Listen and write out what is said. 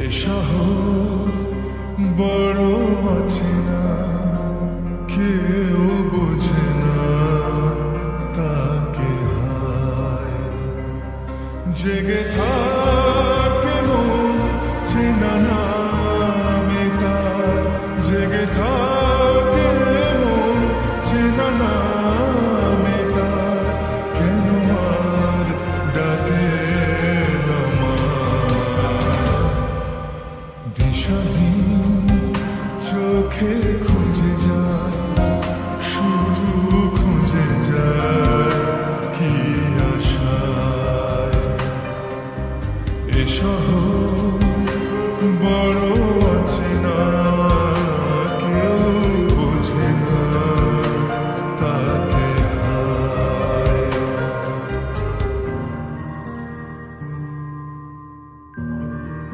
এ শহর বড় অচেনা, কেউ বোঝে না তাকে হায়। জেগে থাকে মন চেনা নামে তার, জেগে থাকে মন চেনা নামে তার, কেন আর ডাকে না মা? দিশাহীন চোখে